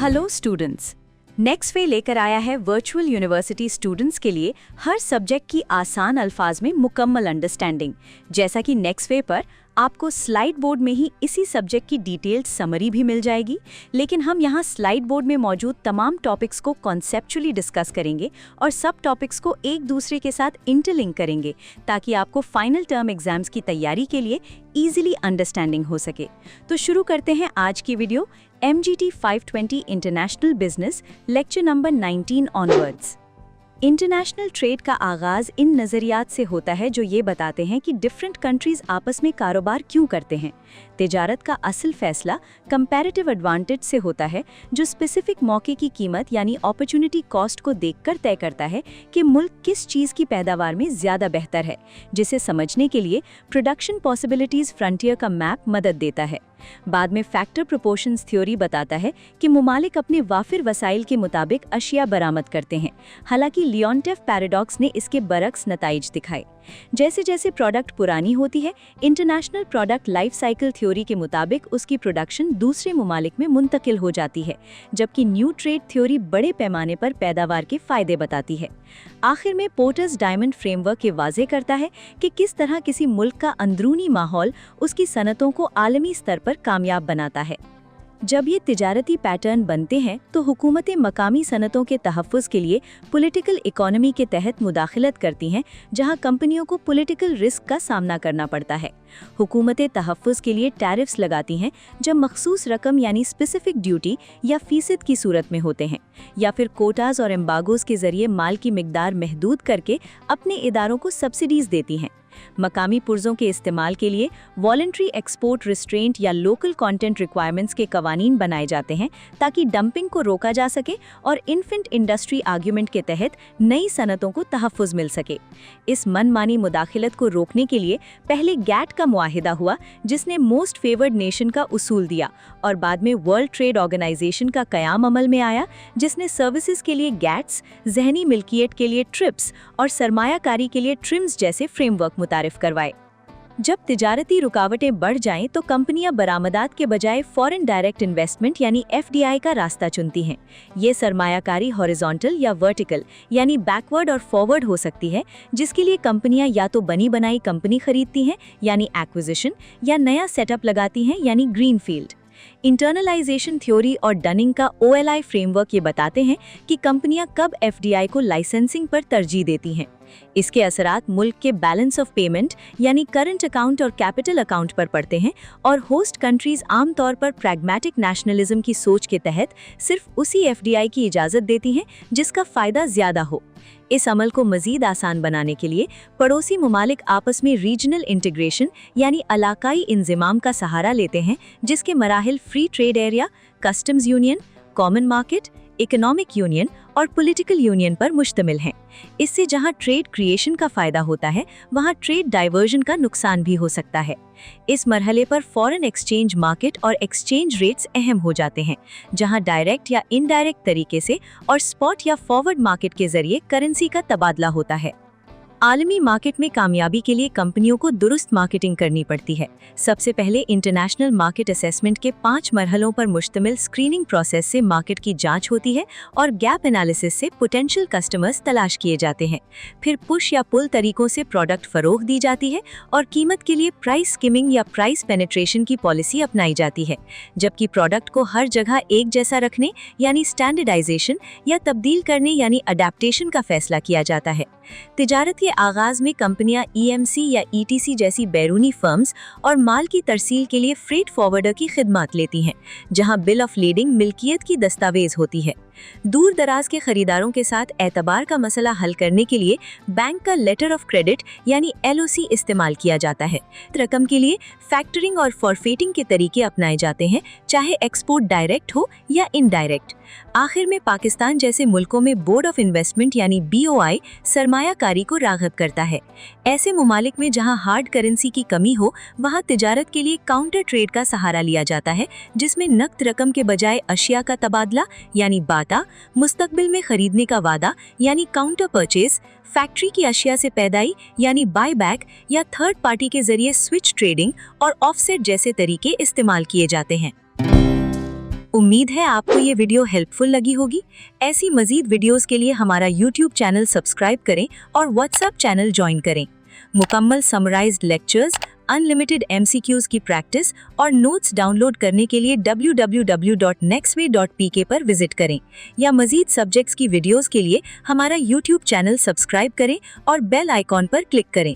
Hello students, नेक्स्टवे लेकर आया है वर्चुअल यूनिवर्सिटी स्टूडेंट्स के लिए हर सब्जेक्ट की आसान अल्फाज में मुकम्मल अंडरस्टैंडिंग। जैसा कि नेक्स्टवे पर आपको स्लाइड बोर्ड में ही इसी सब्जेक्ट की डिटेल्ड समरी भी मिल जाएगी, लेकिन हम यहाँ स्लाइड बोर्ड में मौजूद तमाम टॉपिक्स को कॉन्सेप्चुअली डिस्कस करेंगे और सब टॉपिक्स को एक दूसरे के साथ इंटरलिंक करेंगे ताकि आपको फाइनल टर्म एग्जाम्स की तैयारी के लिए ईजिली अंडरस्टैंडिंग हो सके। तो शुरू करते हैं आज की video MGT 520 international business lecture number 19 onwards. International trade का आगाज इन नज़रियात से होता है जो ये बताते हैं कि डिफरेंट कंट्रीज आपस में कारोबार क्यों करते हैं। तिजारत का असल फैसला कंपैरेटिव एडवांटेज से होता है जो स्पेसिफिक मौके की कीमत यानी अपॉर्चुनिटी कॉस्ट को देखकर तय करता है कि मुल्क किस चीज़ की पैदावार में ज़्यादा बेहतर है, जिसे समझने के लिए प्रोडक्शन पॉसिबिलिटीज़ फ्रंटियर का मैप मदद देता है। बाद में फैक्टर प्रोपोर्शंस थ्योरी बताता है कि मुमालिक अपने वाफिर वसाइल के मुताबिक अशिया बरामद करते हैं। हालांकि लियोनटेफ पैराडॉक्स ने इसके बरक्स नताइज दिखाए। जैसे जैसे प्रोडक्ट पुरानी होती है, international product life cycle theory के मुताबिक उसकी प्रोडक्शन दूसरे मुमालिक में मुंतकिल हो जाती है, जबकि न्यू ट्रेड थ्योरी बड़े पैमाने पर पैदावार के फायदे बताती है। आखिर में पोर्टर्स डायमंड फ्रेमवर्क ये वाजे करता है कि किस तरह किसी मुल्क का अंदरूनी माहौल उसकी सनतों को आलमी स्तर पर कामयाब बनाता है। जब ये तिजारती पैटर्न बनते हैं तो हुकूमतें मकामी सनतों के तहफ़्फ़ुज़ के लिए पॉलिटिकल इकोनॉमी के तहत मुदाखलत करती हैं, जहां कंपनियों को पॉलिटिकल रिस्क का सामना करना पड़ता है। हुकूमतें तहफ़्फ़ुज़ के लिए टैरिफ्स लगाती हैं जब मखसूस रकम यानी स्पेसिफिक ड्यूटी या फीसद की सूरत में होते हैं, या फिर कोटाज और एम्बागोज के जरिए माल की मिकदार महदूद करके अपने इदारों को सब्सिडीज़ देती हैं। मकामी पुर्जों के इस्तेमाल के लिए वॉलंटरी एक्सपोर्ट रिस्ट्रेंट या लोकल कंटेंट रिक्वायरमेंट्स के कवानीन बनाए जाते हैं ताकि डंपिंग को रोका जा सके और इन्फेंट इंडस्ट्री आर्ग्यूमेंट के तहत नई सनतों को तहफ़्फ़ुज़ मिल सके। इस मनमानी मुदाखलत को रोकने के लिए पहले गैट का मुआहिदा हुआ, जिसने मोस्ट फेवर्ड नेशन का उसूल दिया, और बाद में वर्ल्ड ट्रेड ऑर्गेनाइजेशन का क़याम अमल में आया, जिसने सर्विसेज के लिए गैट्स, जहनी मिल्कियत के लिए ट्रिप्स और सरमायाकारी के लिए ट्रिम्स जैसे फ्रेमवर्क मुतारिफ करवाए। जब तिजारती रुकावटें बढ़ जाएं तो कंपनियां बरामदात के बजाय फॉरेन डायरेक्ट इन्वेस्टमेंट यानी FDI का रास्ता चुनती हैं। ये सरमायाकारी हॉरिजॉन्टल या वर्टिकल यानी बैकवर्ड और फॉरवर्ड हो सकती है, जिसके लिए कंपनियां या तो बनी बनाई कंपनी खरीदती हैं यानी एक्विजिशन, या नया सेटअप लगाती हैं यानी ग्रीनफील्ड। इंटरनलाइजेशन थ्योरी और डनिंग का OLI फ्रेमवर्क ये बताते हैं कि कंपनियां कब FDI को लाइसेंसिंग पर तरजीह देती हैं। इसके असरात मुल्क के बैलेंस ऑफ पेमेंट यानी करंट अकाउंट और कैपिटल अकाउंट पर पड़ते हैं, और होस्ट कंट्रीज आमतौर पर प्रैग्मेटिक नेशनलिज्म की सोच के तहत सिर्फ उसी FDI की इजाज़त देती हैं जिसका फ़ायदा ज़्यादा हो। इस अमल को मज़ीद आसान बनाने के लिए पड़ोसी मुमालिक आपस में रीजनल इंटीग्रेशन यानी इलाकाई इंज़िमाम का सहारा लेते हैं, जिसके मराहिल free trade area, customs union, common market, economic union और पॉलिटिकल यूनियन पर मुश्तमिल हैं। इससे जहां ट्रेड क्रिएशन का फ़ायदा होता है, वहां ट्रेड डाइवर्जन का नुकसान भी हो सकता है। इस मरहले पर फॉरेन एक्सचेंज मार्केट और एक्सचेंज रेट्स अहम हो जाते हैं, जहां डायरेक्ट या इनडायरेक्ट तरीके से और स्पॉट या फॉरवर्ड मार्केट के जरिए करेंसी का तबादला होता है। आलमी मार्केट में कामयाबी के लिए कंपनियों को दुरुस्त मार्केटिंग करनी पड़ती है। सबसे पहले इंटरनेशनल मार्केट असेसमेंट के 5 मरहलों पर मुश्तमिल स्क्रीनिंग प्रोसेस से मार्केट की जांच होती है और गैप एनालिसिस से पोटेंशियल कस्टमर्स तलाश किए जाते हैं। फिर पुश या पुल तरीकों से प्रोडक्ट फरोख्त दी जाती है और कीमत के लिए प्राइस स्किमिंग या प्राइस पेनिट्रेशन की पॉलिसी अपनाई जाती है, जबकि प्रोडक्ट को हर जगह एक जैसा रखने यानी स्टैंडर्डाइजेशन या तब्दील करने यानी अडेप्टेशन का फैसला किया जाता है। तिजारत के आगाज में कंपनियां EMC या ETC जैसी बैरूनी फर्म्स और माल की तरसील के लिए फ्रेट फॉरवर्डर की खिदमत लेती हैं, जहां बिल ऑफ लीडिंग मिल्कियत की दस्तावेज होती है। दूर दराज के खरीदारों के साथ एतबार का मसला हल करने के लिए बैंक का लेटर ऑफ क्रेडिट यानी LOC इस्तेमाल किया जाता है। रकम के लिए फैक्टरिंग और फॉरफेटिंग के तरीके अपनाए जाते हैं, चाहे एक्सपोर्ट डायरेक्ट हो या इनडायरेक्ट। आखिर में पाकिस्तान जैसे मुल्कों में बोर्ड ऑफ इन्वेस्टमेंट यानी BOI सरमायाकारी को राग़िब करता है। ऐसे मुमालिक में जहां हार्ड करेंसी की कमी हो, वहां तिजारत के लिए काउंटर ट्रेड का सहारा लिया जाता है, जिसमें नकद रकम के बजाय अशिया का तबादला यानी बाता, मुस्तकबिल में खरीदने का वादा यानी काउंटर परचेज, फैक्ट्री की अशिया से पैदाई यानी बाय बैक या थर्ड पार्टी के जरिए स्विच ट्रेडिंग और ऑफसेट जैसे तरीके इस्तेमाल किए जाते हैं। उम्मीद है आपको ये वीडियो हेल्पफुल लगी होगी। ऐसी मजीद वीडियोस के लिए हमारा यूट्यूब चैनल सब्सक्राइब करें और व्हाट्सएप चैनल ज्वाइन करें। मुकम्मल समराइज्ड लेक्चर्स, अनलिमिटेड MCQs की प्रैक्टिस और नोट्स डाउनलोड करने के लिए www.nextway.pk पर विजिट करें या मजीद सब्जेक्ट्स की वीडियोस के लिए हमारा यूट्यूब चैनल सब्सक्राइब करें और बेल आइकॉन पर क्लिक करें।